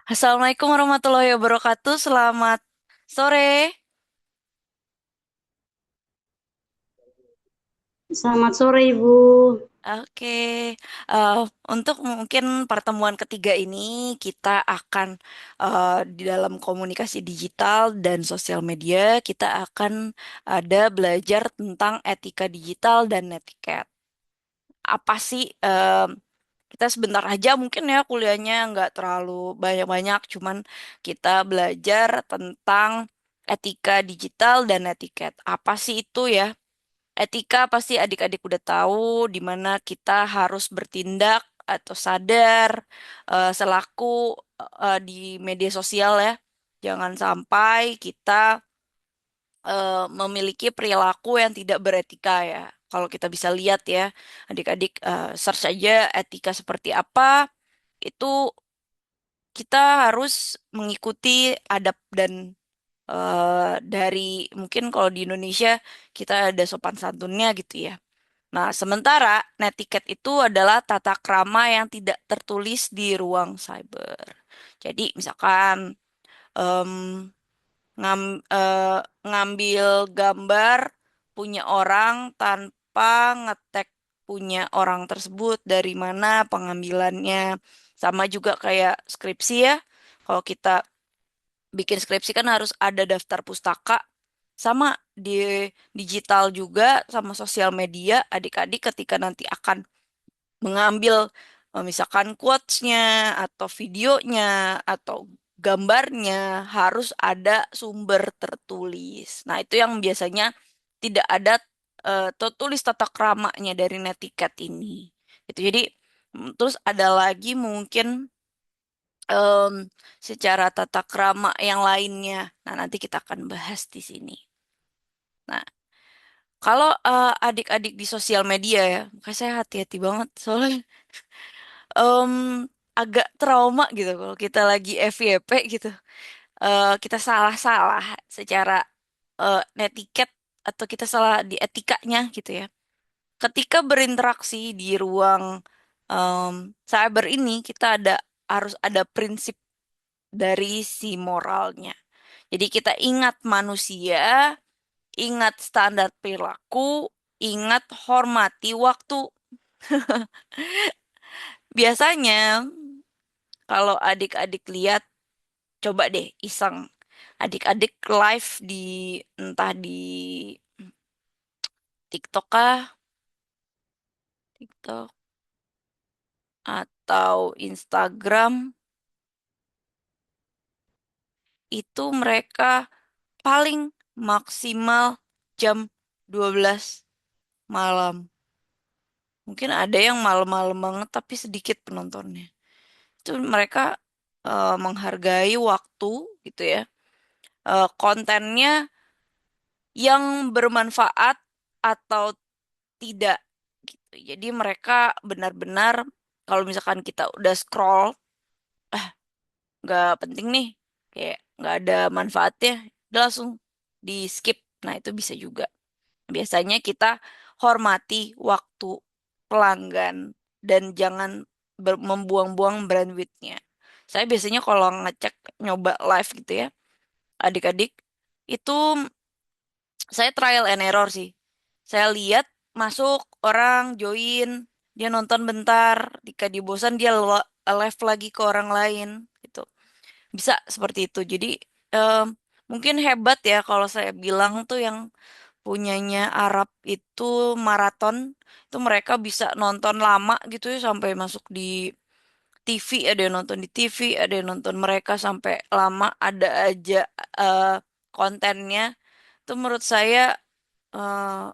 Assalamualaikum warahmatullahi wabarakatuh. Selamat sore. Selamat sore, Ibu. Oke, eh, untuk mungkin pertemuan ketiga ini kita akan di dalam komunikasi digital dan sosial media kita akan ada belajar tentang etika digital dan netiquette. Apa sih? Kita sebentar aja mungkin ya kuliahnya nggak terlalu banyak-banyak, cuman kita belajar tentang etika digital dan netiquette. Apa sih itu ya? Etika pasti adik-adik udah tahu di mana kita harus bertindak atau sadar selaku di media sosial ya. Jangan sampai kita memiliki perilaku yang tidak beretika ya. Kalau kita bisa lihat ya, adik-adik search aja etika seperti apa, itu kita harus mengikuti adab dan dari mungkin kalau di Indonesia kita ada sopan santunnya gitu ya. Nah, sementara netiquette itu adalah tata krama yang tidak tertulis di ruang cyber. Jadi, misalkan em, ngambil gambar punya orang tanpa ngetek punya orang tersebut dari mana pengambilannya. Sama juga kayak skripsi ya. Kalau kita bikin skripsi kan harus ada daftar pustaka. Sama di digital juga, sama sosial media, adik-adik ketika nanti akan mengambil misalkan quotes-nya atau videonya atau gambarnya harus ada sumber tertulis. Nah, itu yang biasanya tidak ada tertulis tata kramanya dari netiquette ini. Itu jadi terus ada lagi mungkin em, secara tata krama yang lainnya. Nah, nanti kita akan bahas di sini. Nah, kalau adik-adik di sosial media ya, makanya saya hati-hati banget soalnya em, agak trauma gitu kalau kita lagi FYP gitu. Kita salah-salah secara netiquette atau kita salah di etikanya gitu ya. Ketika berinteraksi di ruang cyber ini kita harus ada prinsip dari si moralnya. Jadi kita ingat manusia, ingat standar perilaku, ingat hormati waktu. Biasanya kalau adik-adik lihat, coba deh iseng. Adik-adik live di entah di TikTok kah, TikTok atau Instagram, itu mereka paling maksimal jam 12 malam. Mungkin ada yang malam-malam banget tapi sedikit penontonnya. Itu mereka menghargai waktu gitu ya. Kontennya yang bermanfaat atau tidak gitu. Jadi mereka benar-benar kalau misalkan kita udah scroll, nggak penting nih, kayak nggak ada manfaatnya, udah langsung di skip. Nah itu bisa juga. Biasanya kita hormati waktu pelanggan dan jangan membuang-buang bandwidthnya. Saya biasanya kalau ngecek nyoba live gitu ya, adik-adik itu saya trial and error sih. Saya lihat masuk orang join, dia nonton bentar, jika dia bosan dia live lagi ke orang lain gitu. Bisa seperti itu. Jadi em, mungkin hebat ya kalau saya bilang tuh yang punyanya Arab itu maraton, itu mereka bisa nonton lama gitu ya sampai masuk di TV, ada yang nonton di TV, ada yang nonton mereka sampai lama, ada aja eh, kontennya. Itu menurut saya eh,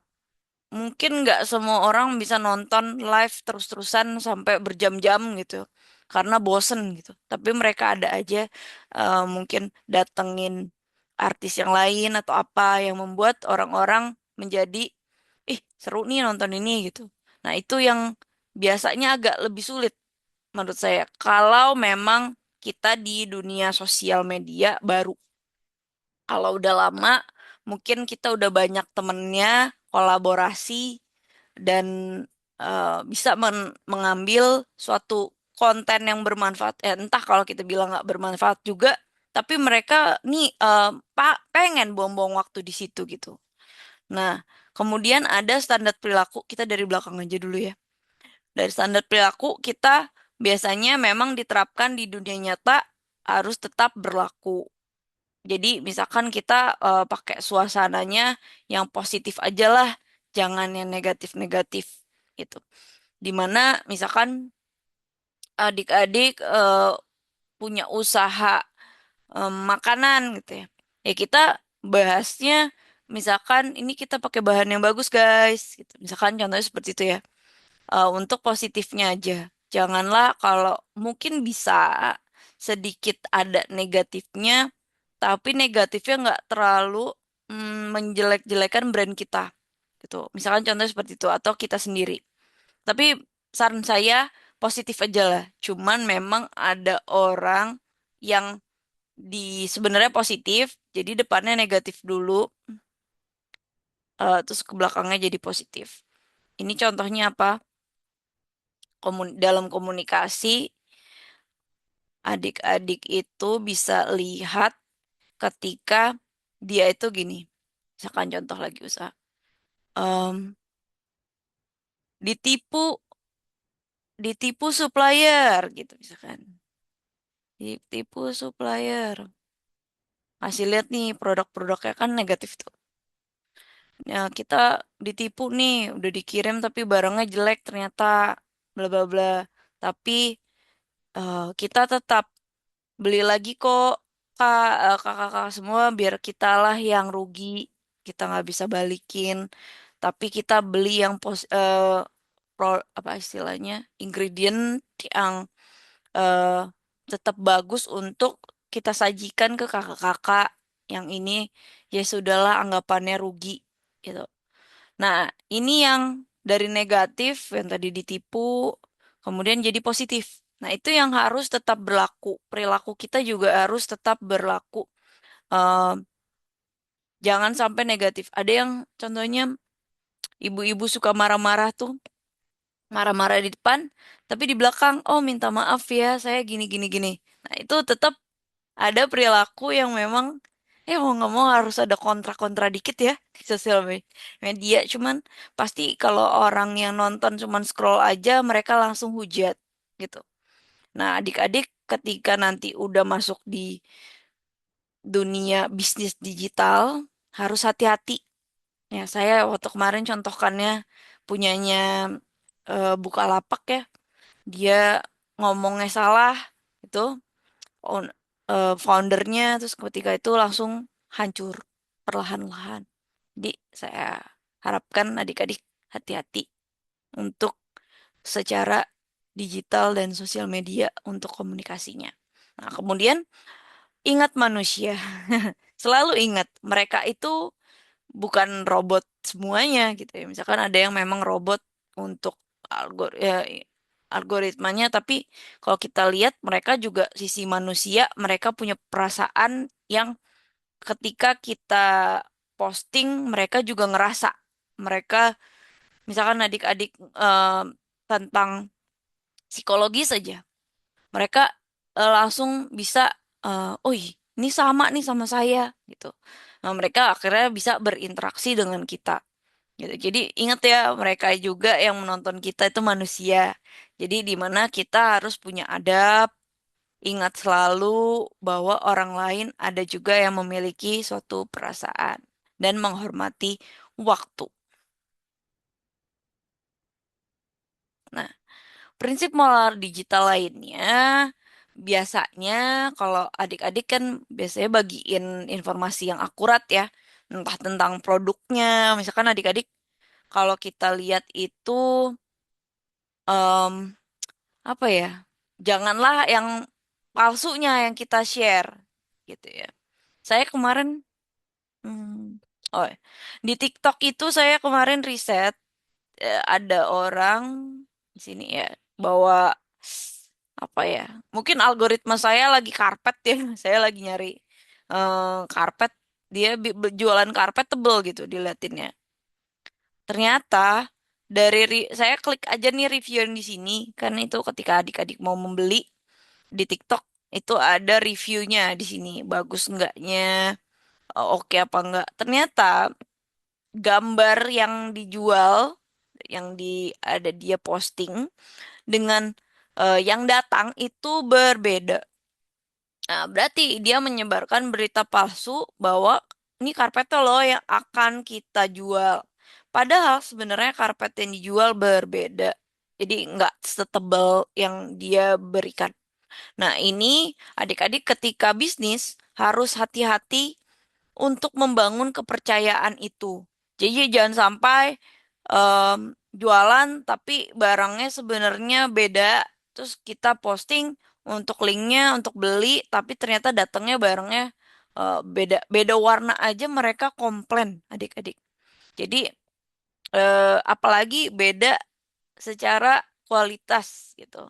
mungkin nggak semua orang bisa nonton live terus-terusan sampai berjam-jam gitu karena bosen gitu. Tapi mereka ada aja mungkin datengin artis yang lain atau apa yang membuat orang-orang menjadi ih seru nih nonton ini gitu. Nah, itu yang biasanya agak lebih sulit menurut saya kalau memang kita di dunia sosial media baru. Kalau udah lama, mungkin kita udah banyak temennya, kolaborasi, dan bisa mengambil suatu konten yang bermanfaat. Entah kalau kita bilang nggak bermanfaat juga, tapi mereka nih pengen buang-buang waktu di situ gitu. Nah, kemudian ada standar perilaku, kita dari belakang aja dulu ya. Dari standar perilaku kita biasanya memang diterapkan di dunia nyata harus tetap berlaku. Jadi misalkan kita pakai suasananya yang positif aja lah, jangan yang negatif-negatif gitu. Dimana misalkan adik-adik punya usaha makanan gitu ya. Ya kita bahasnya misalkan ini kita pakai bahan yang bagus guys gitu. Misalkan contohnya seperti itu ya. Untuk positifnya aja. Janganlah kalau mungkin bisa sedikit ada negatifnya, tapi negatifnya nggak terlalu menjelek-jelekan brand kita gitu. Misalkan contohnya seperti itu atau kita sendiri. Tapi saran saya positif aja lah. Cuman memang ada orang yang sebenarnya positif, jadi depannya negatif dulu, terus ke belakangnya jadi positif. Ini contohnya apa? Dalam komunikasi, adik-adik itu bisa lihat ketika dia itu gini. Misalkan contoh lagi usaha. Em, ditipu, ditipu supplier gitu misalkan. Ditipu supplier. Masih lihat nih produk-produknya kan negatif tuh. Ya, kita ditipu nih, udah dikirim tapi barangnya jelek ternyata bla bla bla. Tapi kita tetap beli lagi kok kak, kakak-kakak semua biar kita lah yang rugi. Kita nggak bisa balikin. Tapi kita beli yang apa istilahnya ingredient yang eh, tetap bagus untuk kita sajikan ke kakak-kakak yang ini ya sudahlah anggapannya rugi gitu. Nah, ini yang dari negatif yang tadi ditipu kemudian jadi positif. Nah, itu yang harus tetap berlaku. Perilaku kita juga harus tetap berlaku. Eh, jangan sampai negatif. Ada yang contohnya ibu-ibu suka marah-marah tuh, marah-marah di depan, tapi di belakang, oh minta maaf ya, saya gini gini gini. Nah, itu tetap ada perilaku yang memang mau nggak mau harus ada kontra-kontra dikit ya di sosial media. Cuman pasti kalau orang yang nonton cuman scroll aja mereka langsung hujat gitu. Nah, adik-adik ketika nanti udah masuk di dunia bisnis digital harus hati-hati. Ya, saya waktu kemarin contohkannya punyanya Bukalapak ya. Dia ngomongnya salah itu foundernya terus ketika itu langsung hancur perlahan-lahan. Jadi saya harapkan adik-adik hati-hati untuk secara digital dan sosial media untuk komunikasinya. Nah, kemudian ingat manusia. Selalu ingat mereka itu bukan robot semuanya gitu ya. Misalkan ada yang memang robot untuk algoritmanya, tapi kalau kita lihat mereka juga sisi manusia, mereka punya perasaan yang ketika kita posting, mereka juga ngerasa. Mereka, misalkan adik-adik tentang psikologi saja, mereka langsung bisa, oh ini sama nih sama saya gitu. Nah, mereka akhirnya bisa berinteraksi dengan kita gitu. Jadi ingat ya, mereka juga yang menonton kita itu manusia. Jadi di mana kita harus punya adab, ingat selalu bahwa orang lain ada juga yang memiliki suatu perasaan dan menghormati waktu. Nah, prinsip moral digital lainnya biasanya kalau adik-adik kan biasanya bagiin informasi yang akurat ya, entah tentang produknya. Misalkan adik-adik kalau kita lihat itu em, apa ya? Janganlah yang palsunya yang kita share gitu ya. Saya kemarin oh ya. Di TikTok itu saya kemarin riset ada orang di sini ya bawa apa ya? Mungkin algoritma saya lagi karpet ya. Saya lagi nyari karpet dia jualan karpet tebel gitu diliatinnya. Ternyata Saya klik aja nih review yang di sini, kan itu ketika adik-adik mau membeli di TikTok itu ada reviewnya di sini, bagus enggaknya, oke apa enggak. Ternyata gambar yang dijual, yang ada dia posting dengan yang datang itu berbeda. Nah, berarti dia menyebarkan berita palsu bahwa ini karpetnya loh yang akan kita jual. Padahal sebenarnya karpet yang dijual berbeda. Jadi nggak setebal yang dia berikan. Nah, ini adik-adik ketika bisnis harus hati-hati untuk membangun kepercayaan itu. Jadi jangan sampai jualan tapi barangnya sebenarnya beda. Terus kita posting untuk linknya untuk beli, tapi ternyata datangnya barangnya beda beda warna aja mereka komplain adik-adik. Jadi apalagi beda secara kualitas gitu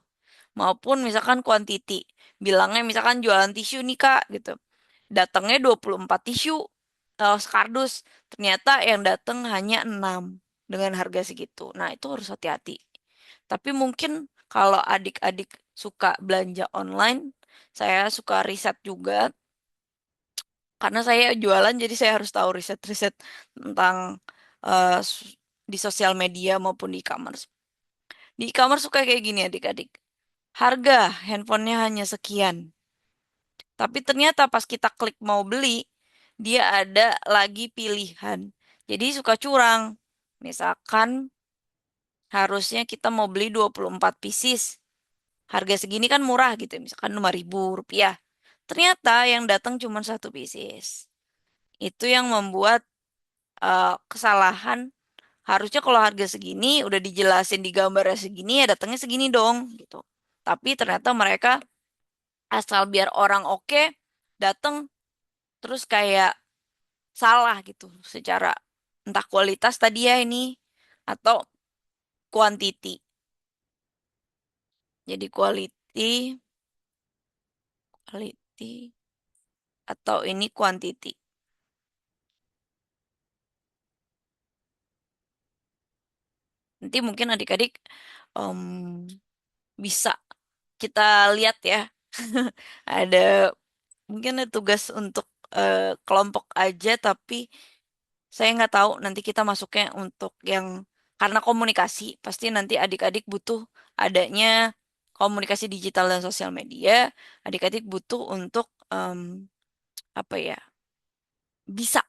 maupun misalkan quantity. Bilangnya misalkan jualan tisu nih Kak gitu. Datangnya 24 tisu sekardus. Ternyata yang datang hanya 6 dengan harga segitu. Nah, itu harus hati-hati. Tapi mungkin kalau adik-adik suka belanja online, saya suka riset juga karena saya jualan jadi saya harus tahu riset-riset tentang eh, s- di sosial media maupun di e-commerce. Di e-commerce suka kayak gini adik-adik. Harga handphonenya hanya sekian. Tapi ternyata pas kita klik mau beli, dia ada lagi pilihan. Jadi suka curang. Misalkan harusnya kita mau beli 24 pieces. Harga segini kan murah gitu, ya, misalkan 5.000 rupiah. Ternyata yang datang cuma satu pieces. Itu yang membuat kesalahan. Harusnya kalau harga segini udah dijelasin di gambarnya segini ya datangnya segini dong gitu. Tapi ternyata mereka asal biar orang oke datang terus kayak salah gitu secara entah kualitas tadi ya ini atau quantity. Jadi quality atau ini quantity. Nanti mungkin adik-adik em, bisa kita lihat ya. Ada mungkin ada tugas untuk kelompok aja tapi saya nggak tahu nanti kita masuknya untuk yang karena komunikasi pasti nanti adik-adik butuh adanya komunikasi digital dan sosial media. Adik-adik butuh untuk apa ya bisa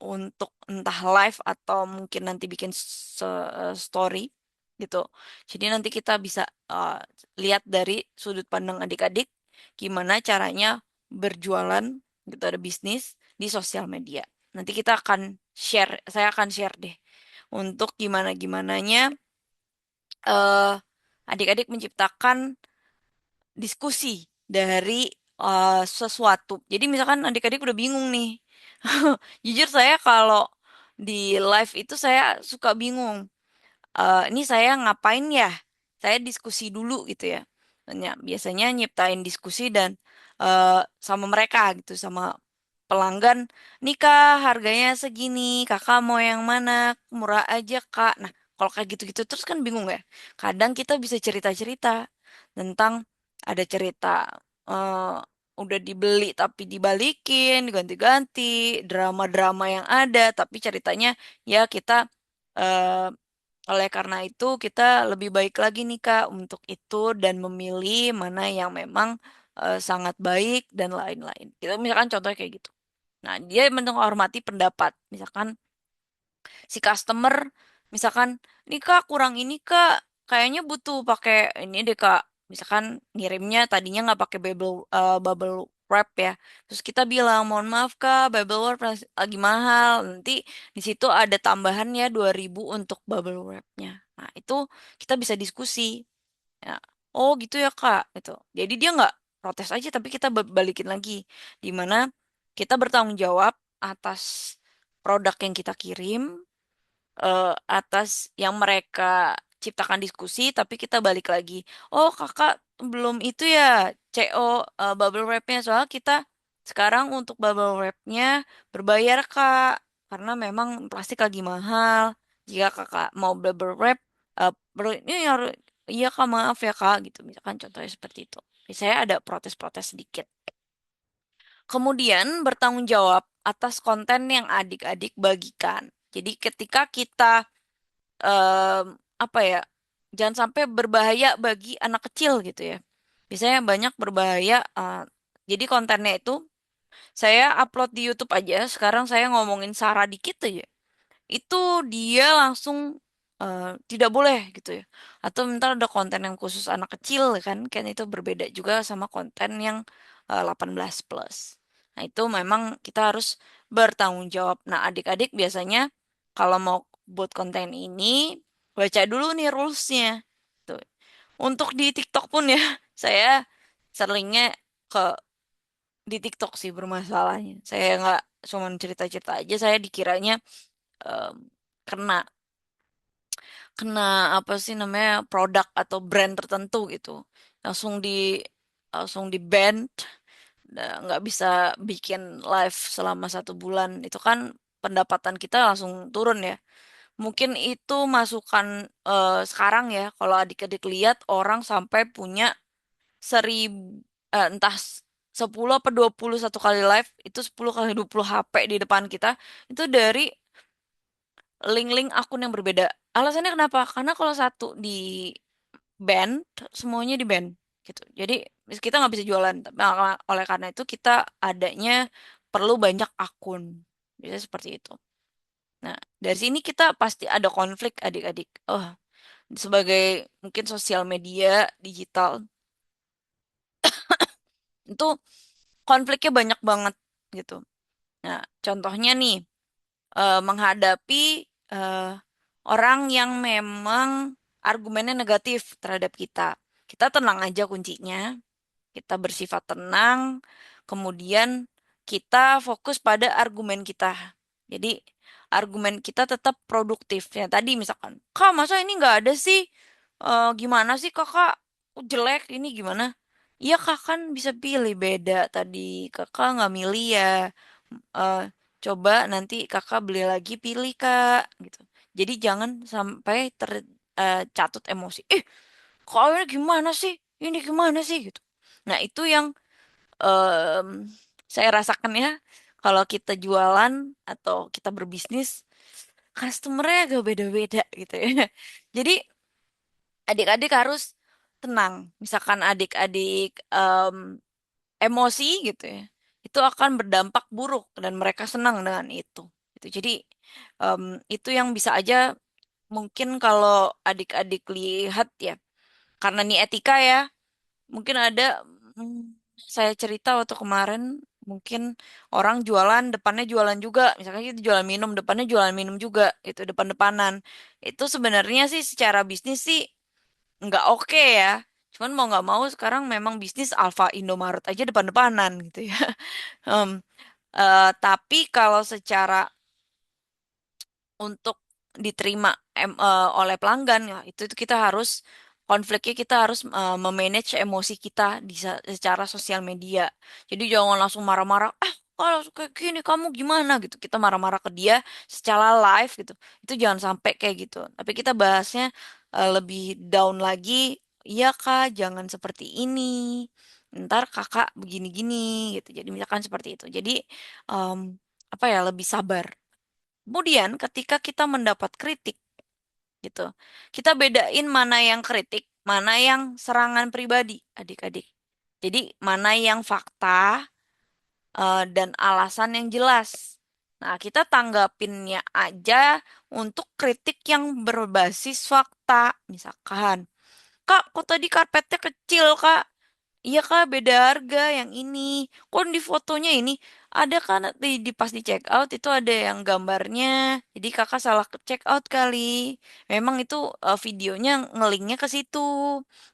untuk entah live atau mungkin nanti bikin story gitu. Jadi nanti kita bisa eh, lihat dari sudut pandang adik-adik gimana caranya berjualan gitu ada bisnis di sosial media. Nanti kita akan share, saya akan share deh untuk gimana-gimananya eh adik-adik menciptakan diskusi dari sesuatu. Jadi misalkan adik-adik udah bingung nih. Jujur saya kalau di live itu saya suka bingung. Ini saya ngapain ya? Saya diskusi dulu gitu ya. Biasanya nyiptain diskusi dan sama mereka gitu, sama pelanggan. Nih kak, harganya segini. Kakak mau yang mana? Murah aja kak. Nah, kalau kayak gitu-gitu terus kan bingung ya. Kadang kita bisa cerita-cerita tentang ada cerita eh, udah dibeli tapi dibalikin, diganti-ganti, drama-drama yang ada, tapi ceritanya ya kita eh, oleh karena itu, kita lebih baik lagi nih Kak untuk itu dan memilih mana yang memang sangat baik dan lain-lain. Kita misalkan contohnya kayak gitu. Nah, dia menghormati pendapat. Misalkan si customer, misalkan, ini Kak kurang ini Kak, kayaknya butuh pakai ini deh Kak. Misalkan ngirimnya tadinya nggak pakai bubble wrap ya. Terus kita bilang, mohon maaf Kak, bubble wrap lagi mahal. Nanti di situ ada tambahannya 2.000 untuk bubble wrapnya. Nah, itu kita bisa diskusi. Ya. Oh gitu ya Kak, gitu. Jadi dia nggak protes aja, tapi kita balikin lagi. Dimana kita bertanggung jawab atas produk yang kita kirim, atas yang mereka ciptakan diskusi, tapi kita balik lagi. Oh kakak belum itu ya, CO bubble wrapnya. Soalnya kita sekarang untuk bubble wrapnya berbayar Kak, karena memang plastik lagi mahal. Jika kakak mau bubble wrap, Ini harus, iya kak maaf ya kak gitu. Misalkan contohnya seperti itu. Saya ada protes-protes sedikit. Kemudian bertanggung jawab atas konten yang adik-adik bagikan. Jadi ketika kita em, apa ya, jangan sampai berbahaya bagi anak kecil gitu ya. Biasanya banyak berbahaya. Jadi kontennya itu saya upload di YouTube aja. Sekarang saya ngomongin Sarah dikit aja itu dia langsung tidak boleh gitu ya. Atau ntar ada konten yang khusus anak kecil kan itu berbeda juga sama konten yang 18 plus. Nah itu memang kita harus bertanggung jawab. Nah adik-adik biasanya kalau mau buat konten ini baca dulu nih rulesnya. Tuh. Untuk di TikTok pun ya saya seringnya ke di TikTok sih bermasalahnya. Saya nggak cuma cerita-cerita aja, saya dikiranya em, kena kena apa sih namanya produk atau brand tertentu gitu langsung di langsung di ban nggak bisa bikin live selama 1 bulan itu kan pendapatan kita langsung turun ya mungkin itu masukan sekarang ya kalau adik-adik lihat orang sampai punya 10 apa 21 kali live itu 10 kali 20 HP di depan kita itu dari link-link akun yang berbeda. Alasannya kenapa? Karena kalau satu di ban, semuanya di ban gitu. Jadi kita nggak bisa jualan. Tapi oleh karena itu kita adanya perlu banyak akun. Biasanya seperti itu. Nah, dari sini kita pasti ada konflik adik-adik. Oh, sebagai mungkin sosial media digital itu konfliknya banyak banget gitu. Nah, contohnya nih menghadapi eh, orang yang memang argumennya negatif terhadap kita. Kita tenang aja kuncinya, kita bersifat tenang, kemudian kita fokus pada argumen kita. Jadi argumen kita tetap produktif. Ya tadi misalkan, Kak masa ini nggak ada sih? Gimana sih kakak? Jelek ini gimana? Iya kak kan bisa pilih beda tadi. Kakak nggak milih ya. Eh, Coba nanti kakak beli lagi pilih kak gitu. Jadi jangan sampai tercatut emosi. Kok ini gimana sih? Ini gimana sih gitu. Nah, itu yang em, saya rasakan ya kalau kita jualan atau kita berbisnis, customernya agak beda-beda gitu ya. Jadi adik-adik harus tenang. Misalkan adik-adik emosi gitu ya, itu akan berdampak buruk dan mereka senang dengan itu. Gitu. Jadi em, itu yang bisa aja mungkin kalau adik-adik lihat ya, karena ini etika ya. Mungkin ada mm, saya cerita waktu kemarin mungkin orang jualan depannya jualan juga misalnya kita jualan minum depannya jualan minum juga itu depan-depanan itu sebenarnya sih secara bisnis sih nggak oke ya cuman mau nggak mau sekarang memang bisnis Alfa Indomaret aja depan-depanan gitu ya. Em, tapi kalau secara untuk diterima oleh pelanggan ya itu kita harus konfliknya kita harus memanage emosi kita secara sosial media. Jadi jangan langsung marah-marah, kalau kayak gini kamu gimana gitu. Kita marah-marah ke dia secara live gitu. Itu jangan sampai kayak gitu. Tapi kita bahasnya lebih down lagi. Iya kak, jangan seperti ini. Ntar kakak begini-gini gitu. Jadi misalkan seperti itu. Jadi em, apa ya lebih sabar. Kemudian ketika kita mendapat kritik gitu, kita bedain mana yang kritik, mana yang serangan pribadi, adik-adik. Jadi mana yang fakta dan alasan yang jelas. Nah, kita tanggapinnya aja untuk kritik yang berbasis fakta. Misalkan, Kak, kok tadi karpetnya kecil, Kak? Iya kak, beda harga yang ini. Kok di fotonya ini ada kan pas di check out itu ada yang gambarnya. Jadi kakak salah ke check out kali. Memang itu videonya ngelinknya ke situ.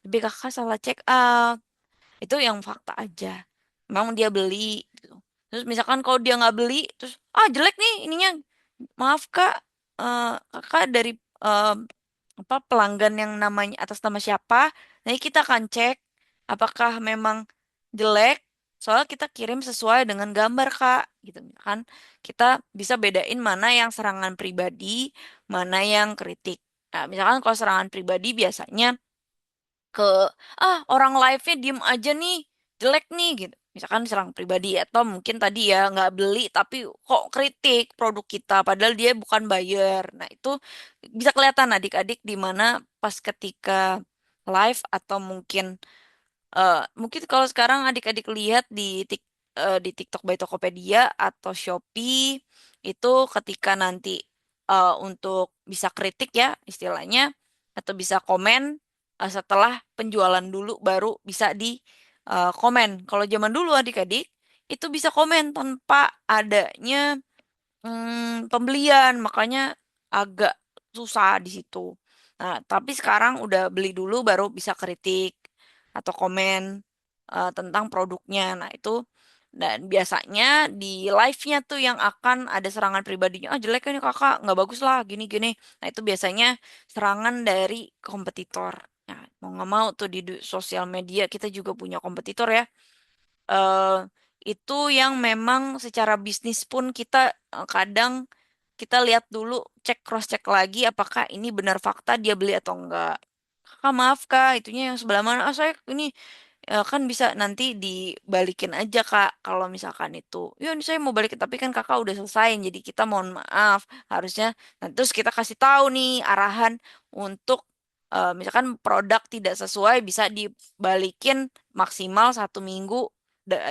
Tapi kakak salah check out. Itu yang fakta aja. Memang dia beli. Gitu. Terus misalkan kalau dia nggak beli, terus jelek nih ininya. Maaf kak, kakak dari eh, apa pelanggan yang namanya atas nama siapa. Nanti kita akan cek apakah memang jelek. Soalnya kita kirim sesuai dengan gambar Kak, gitu kan. Kita bisa bedain mana yang serangan pribadi, mana yang kritik. Nah, misalkan kalau serangan pribadi biasanya ke orang live-nya diem aja nih, jelek nih gitu. Misalkan serang pribadi atau mungkin tadi ya nggak beli tapi kok kritik produk kita padahal dia bukan buyer. Nah, itu bisa kelihatan adik-adik di mana pas ketika live atau mungkin kalau sekarang adik-adik lihat di TikTok by Tokopedia atau Shopee itu ketika nanti untuk bisa kritik ya istilahnya atau bisa komen setelah penjualan dulu baru bisa di komen. Kalau zaman dulu adik-adik itu bisa komen tanpa adanya pembelian, makanya agak susah di situ. Nah, tapi sekarang udah beli dulu baru bisa kritik atau komen tentang produknya. Nah, itu dan biasanya di live-nya tuh yang akan ada serangan pribadinya. Ah, jelek ini kakak, nggak bagus lah, gini-gini. Nah, itu biasanya serangan dari kompetitor. Nah, mau nggak mau tuh di sosial media kita juga punya kompetitor ya eh itu yang memang secara bisnis pun kita kadang kita lihat dulu, cross check lagi apakah ini benar fakta dia beli atau enggak. Kakak maaf kak, itunya yang sebelah mana? Ah saya ini kan bisa nanti dibalikin aja kak kalau misalkan itu. Ya ini saya mau balikin tapi kan kakak udah selesai jadi kita mohon maaf harusnya. Nah, terus kita kasih tahu nih arahan untuk misalkan produk tidak sesuai bisa dibalikin maksimal 1 minggu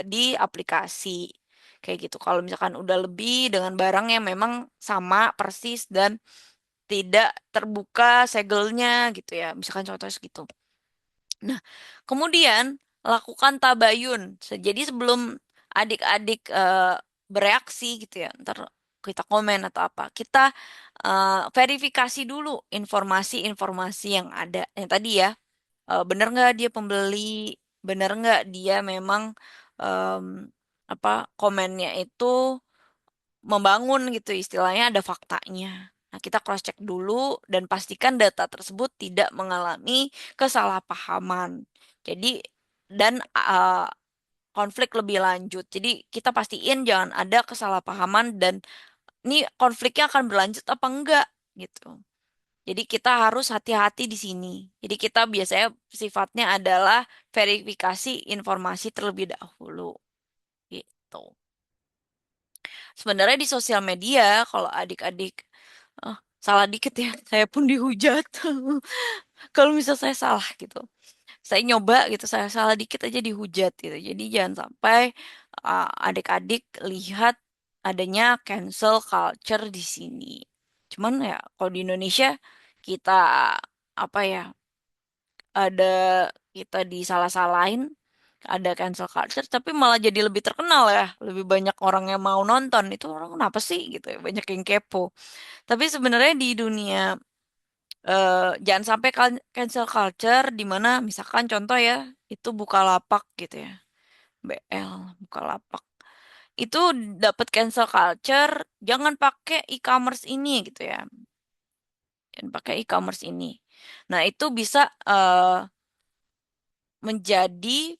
di aplikasi kayak gitu. Kalau misalkan udah lebih dengan barang yang memang sama persis dan tidak terbuka segelnya gitu ya. Misalkan contohnya segitu. Nah, kemudian lakukan tabayun. Jadi sebelum adik-adik bereaksi gitu ya, ntar kita komen atau apa, kita verifikasi dulu informasi-informasi yang ada. Yang tadi ya, bener nggak dia pembeli, bener nggak dia memang em, apa komennya itu membangun gitu istilahnya ada faktanya. Nah, kita cross check dulu dan pastikan data tersebut tidak mengalami kesalahpahaman. Jadi dan konflik lebih lanjut. Jadi kita pastiin jangan ada kesalahpahaman dan ini konfliknya akan berlanjut apa enggak gitu. Jadi kita harus hati-hati di sini. Jadi kita biasanya sifatnya adalah verifikasi informasi terlebih dahulu gitu. Sebenarnya di sosial media, kalau adik-adik salah dikit ya, saya pun dihujat. Kalau misal saya salah gitu, saya nyoba gitu, saya salah dikit aja dihujat gitu. Jadi jangan sampai adik-adik lihat adanya cancel culture di sini. Cuman ya, kalau di Indonesia kita apa ya, ada kita disalah-salahin, ada cancel culture, tapi malah jadi lebih terkenal ya, lebih banyak orang yang mau nonton. Itu orang kenapa sih gitu ya, banyak yang kepo. Tapi sebenarnya di dunia jangan sampai cancel culture di mana misalkan contoh ya, itu Bukalapak gitu ya. BL Bukalapak. Itu dapat cancel culture, jangan pakai e-commerce ini gitu ya. Jangan pakai e-commerce ini. Nah, itu bisa menjadi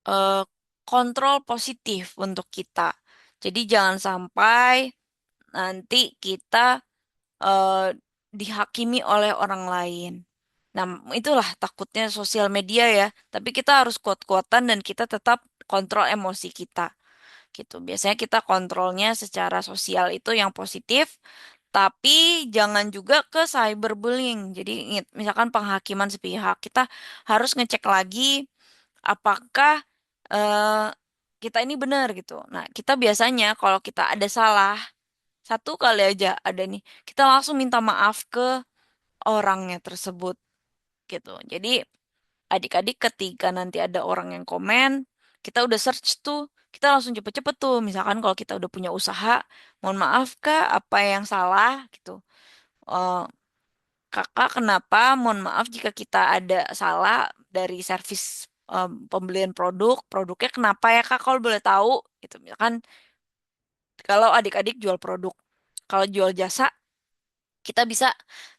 eh, kontrol positif untuk kita. Jadi jangan sampai nanti kita eh, dihakimi oleh orang lain. Nah, itulah takutnya sosial media ya. Tapi kita harus kuat-kuatan dan kita tetap kontrol emosi kita gitu. Biasanya kita kontrolnya secara sosial itu yang positif, tapi jangan juga ke cyberbullying. Jadi misalkan penghakiman sepihak, kita harus ngecek lagi apakah eh, kita ini benar gitu. Nah, kita biasanya kalau kita ada salah, satu kali aja ada nih, kita langsung minta maaf ke orangnya tersebut gitu. Jadi adik-adik ketika nanti ada orang yang komen, kita udah search tuh, kita langsung cepet-cepet tuh. Misalkan kalau kita udah punya usaha, mohon maaf Kak, apa yang salah gitu. Eh, Kakak kenapa? Mohon maaf jika kita ada salah dari servis pembelian produknya kenapa ya Kak? Kalau boleh tahu gitu. Misalkan kalau adik-adik jual produk, kalau jual jasa, kita bisa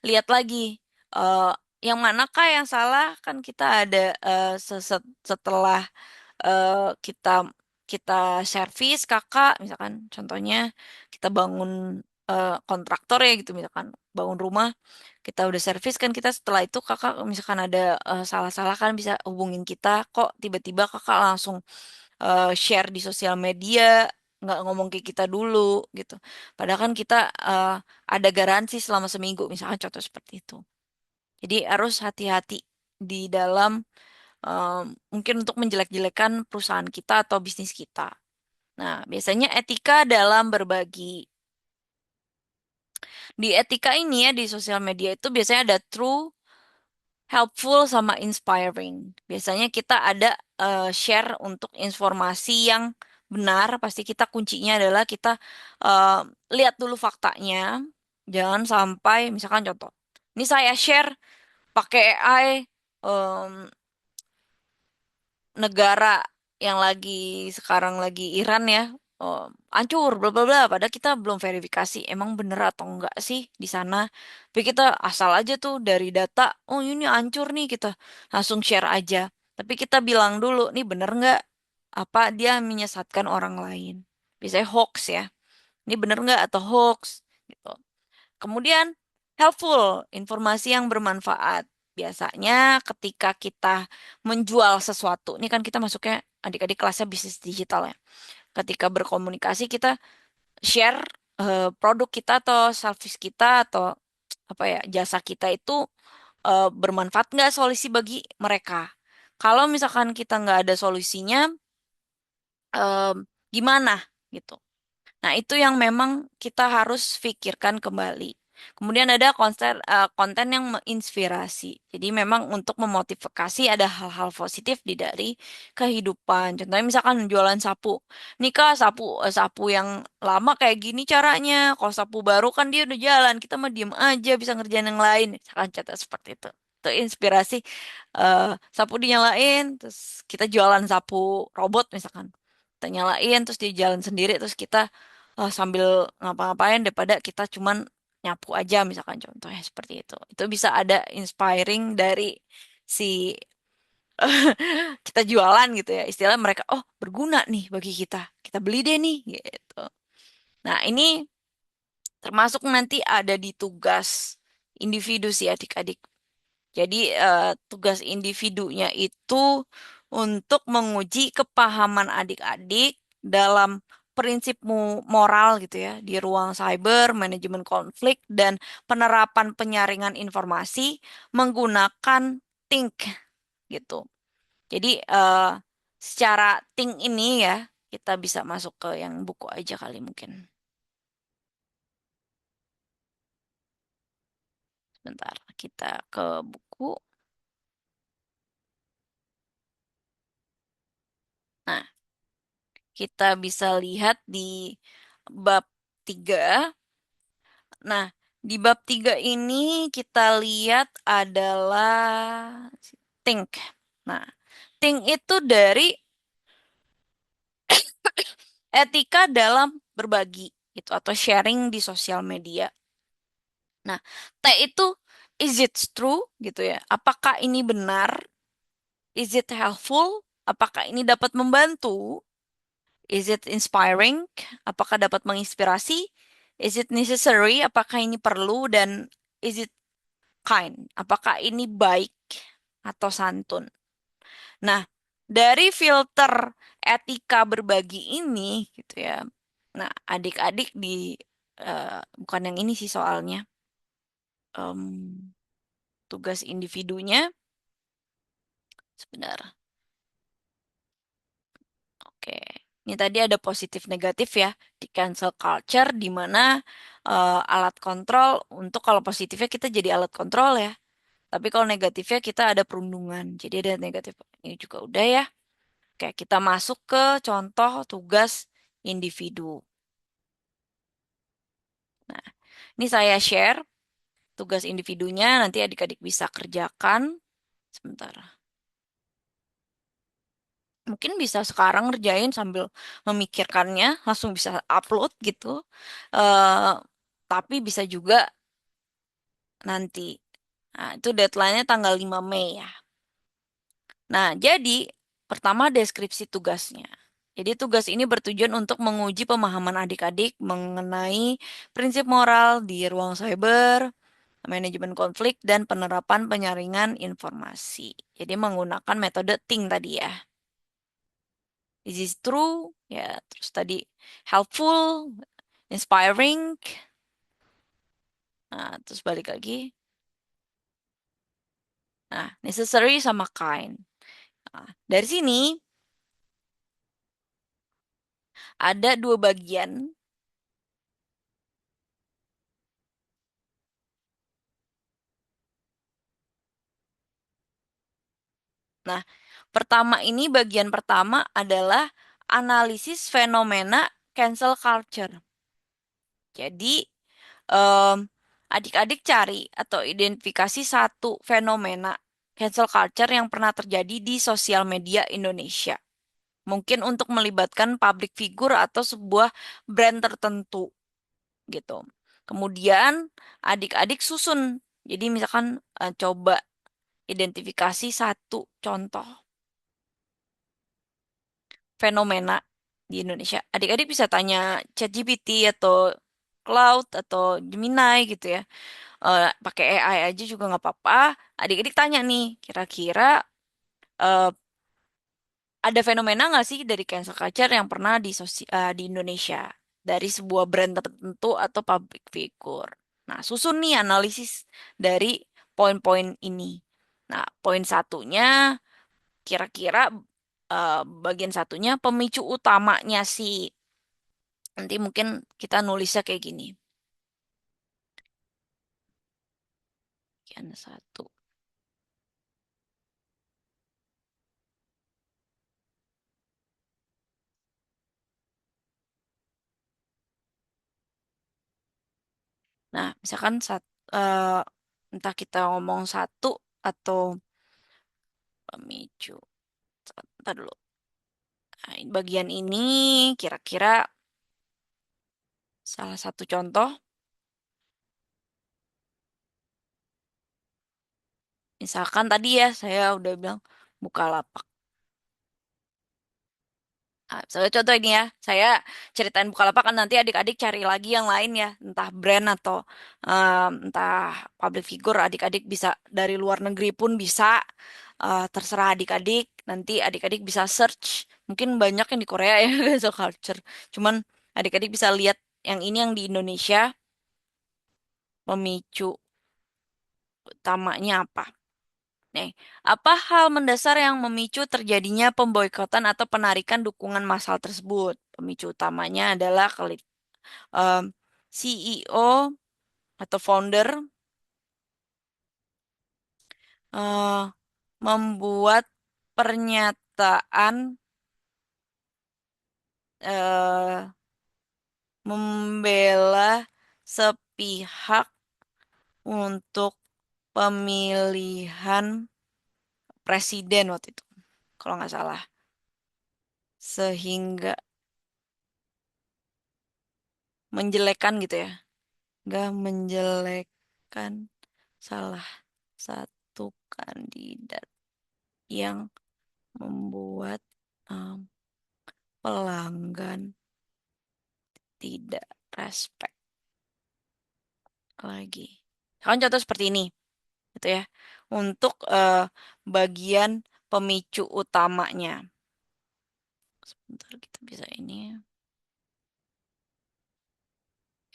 lihat lagi eh, yang manakah yang salah kan kita ada setelah eh, kita kita servis kakak misalkan contohnya kita bangun kontraktor ya gitu misalkan bangun rumah kita udah servis kan kita setelah itu kakak misalkan ada salah-salah kan bisa hubungin kita kok tiba-tiba kakak langsung share di sosial media nggak ngomong ke kita dulu gitu padahal kan kita eh, ada garansi selama seminggu misalkan contoh seperti itu jadi harus hati-hati di dalam em, mungkin untuk menjelek-jelekan perusahaan kita atau bisnis kita. Nah, biasanya etika dalam berbagi. Di etika ini ya di sosial media itu biasanya ada true, helpful, sama inspiring. Biasanya kita ada share untuk informasi yang benar. Pasti kita kuncinya adalah kita eh, lihat dulu faktanya. Jangan sampai, misalkan contoh, ini saya share pakai AI negara yang lagi sekarang lagi Iran ya oh, hancur bla bla bla padahal kita belum verifikasi emang bener atau enggak sih di sana tapi kita asal aja tuh dari data oh ini hancur nih kita langsung share aja tapi kita bilang dulu nih bener nggak apa dia menyesatkan orang lain biasanya hoax ya ini bener nggak atau hoax gitu. Kemudian, helpful, informasi yang bermanfaat. Biasanya ketika kita menjual sesuatu, ini kan kita masuknya adik-adik kelasnya bisnis digital ya. Ketika berkomunikasi kita share produk kita atau service kita atau apa ya jasa kita itu bermanfaat nggak solusi bagi mereka. Kalau misalkan kita nggak ada solusinya, em, gimana gitu. Nah, itu yang memang kita harus pikirkan kembali. Kemudian ada konten yang menginspirasi. Jadi memang untuk memotivasi ada hal-hal positif di dari kehidupan. Contohnya misalkan jualan sapu. Nikah sapu yang lama kayak gini caranya. Kalau sapu baru kan dia udah jalan. Kita mah diem aja bisa ngerjain yang lain. Misalkan contoh seperti itu. Itu inspirasi sapu dinyalain terus kita jualan sapu robot misalkan kita nyalain terus dia jalan sendiri terus kita sambil ngapa-ngapain daripada kita cuman nyapu aja misalkan contohnya seperti itu. Itu bisa ada inspiring dari si kita jualan gitu ya. Istilah mereka, oh berguna nih bagi kita. Kita beli deh nih gitu. Nah ini termasuk nanti ada di tugas individu sih adik-adik. Jadi tugas individunya itu untuk menguji kepahaman adik-adik dalam prinsip moral gitu ya di ruang cyber, manajemen konflik dan penerapan penyaringan informasi menggunakan Think gitu. Jadi secara Think ini ya kita bisa masuk ke yang buku aja kali mungkin. Sebentar, kita ke buku. Nah, kita bisa lihat di bab 3. Nah, di bab 3 ini kita lihat adalah think. Nah, think itu dari etika dalam berbagi gitu atau sharing di sosial media. Nah, T itu is it true gitu ya. Apakah ini benar? Is it helpful? Apakah ini dapat membantu? Is it inspiring? Apakah dapat menginspirasi? Is it necessary? Apakah ini perlu dan is it kind? Apakah ini baik atau santun? Nah, dari filter etika berbagi ini gitu ya. Nah, adik-adik di bukan yang ini sih soalnya. Em, tugas individunya sebentar. Oke. Ini tadi ada positif negatif ya di cancel culture di mana alat kontrol untuk kalau positifnya kita jadi alat kontrol ya. Tapi kalau negatifnya kita ada perundungan. Jadi ada negatif. Ini juga udah ya. Oke, kita masuk ke contoh tugas individu. Nah, ini saya share tugas individunya. Nanti adik-adik bisa kerjakan. Sebentar. Mungkin bisa sekarang ngerjain sambil memikirkannya, langsung bisa upload gitu. eh tapi bisa juga nanti. Nah, itu deadline-nya tanggal 5 Mei ya. Nah, jadi pertama deskripsi tugasnya. Jadi tugas ini bertujuan untuk menguji pemahaman adik-adik mengenai prinsip moral di ruang cyber, manajemen konflik, dan penerapan penyaringan informasi. Jadi menggunakan metode Think tadi ya. Is this true? Ya, terus tadi helpful, inspiring. Nah, terus balik lagi. Nah, necessary sama kind. Nah, dari sini ada dua bagian. Nah, pertama ini bagian pertama adalah analisis fenomena cancel culture. Jadi, em, adik-adik cari atau identifikasi satu fenomena cancel culture yang pernah terjadi di sosial media Indonesia. Mungkin untuk melibatkan public figure atau sebuah brand tertentu gitu. Kemudian adik-adik susun. Jadi misalkan coba identifikasi satu contoh fenomena di Indonesia. Adik-adik bisa tanya ChatGPT atau Cloud atau Gemini gitu ya. Pakai AI aja juga nggak apa-apa. Adik-adik tanya nih, kira-kira eh, ada fenomena nggak sih dari cancel culture yang pernah di Indonesia dari sebuah brand tertentu atau public figure. Nah, susun nih analisis dari poin-poin ini. Nah, poin satunya kira-kira bagian satunya pemicu utamanya sih. Nanti mungkin kita nulisnya kayak gini. Bagian satu. Nah, misalkan entah kita ngomong satu atau pemicu. Ntar dulu. Nah, bagian ini kira-kira salah satu contoh, misalkan tadi ya saya udah bilang Bukalapak. Nah, misalnya contoh ini ya, saya ceritain Bukalapak kan nanti adik-adik cari lagi yang lain ya, entah brand atau entah public figure, adik-adik bisa dari luar negeri pun bisa, terserah adik-adik, nanti adik-adik bisa search, mungkin banyak yang di Korea ya, cancel culture. Cuman adik-adik bisa lihat yang ini yang di Indonesia, pemicu utamanya apa. Nih, apa hal mendasar yang memicu terjadinya pemboikotan atau penarikan dukungan massal tersebut? Pemicu utamanya adalah em, CEO atau founder eh, membuat pernyataan eh, membela sepihak untuk pemilihan presiden waktu itu, kalau nggak salah, sehingga menjelekkan gitu ya. Nggak menjelekkan salah satu kandidat yang membuat em, pelanggan tidak respect lagi. Kan contoh seperti ini, gitu ya. Untuk bagian pemicu utamanya. Sebentar kita bisa ini.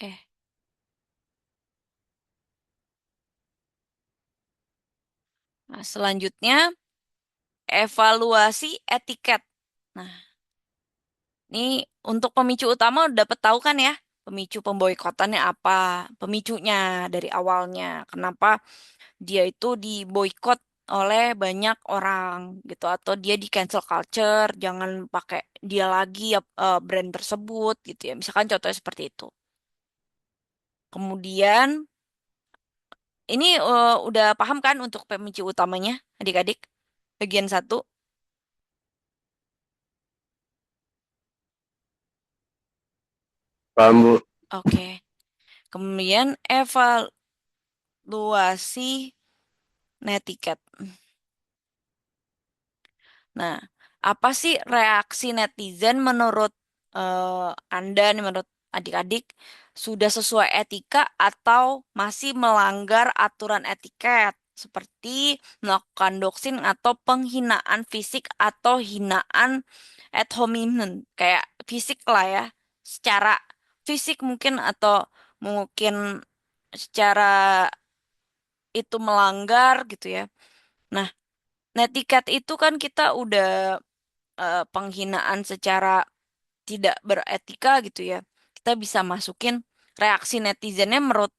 Eh, nah selanjutnya evaluasi etiket. Nah, ini untuk pemicu utama udah dapet tahu kan ya? Pemicu pemboikotannya apa? Pemicunya dari awalnya. Kenapa dia itu diboikot oleh banyak orang gitu atau dia di cancel culture, jangan pakai dia lagi ya, brand tersebut gitu ya. Misalkan contohnya seperti itu. Kemudian ini udah paham kan untuk pemicu utamanya, adik-adik? Bagian satu. Paham, Bu? Oke. Kemudian evaluasi netiquette. Nah, Apa sih reaksi netizen menurut Anda nih, menurut adik-adik, sudah sesuai etika atau masih melanggar aturan etiket seperti melakukan doxing atau penghinaan fisik atau hinaan ad hominem, kayak fisik lah ya, secara fisik mungkin atau mungkin secara itu melanggar gitu ya. Nah, netiquette itu kan kita udah penghinaan secara tidak beretika gitu ya. Kita bisa masukin reaksi netizennya menurut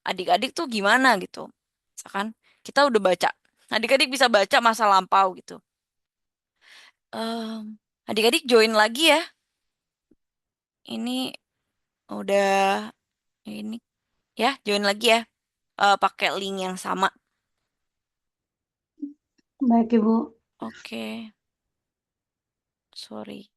adik-adik tuh gimana gitu. Misalkan kita udah baca, adik-adik bisa baca masa lampau gitu. Adik-adik join lagi ya. Ini udah ini ya, join lagi ya. Pakai link yang sama. Baik, Ibu. Oke, sorry.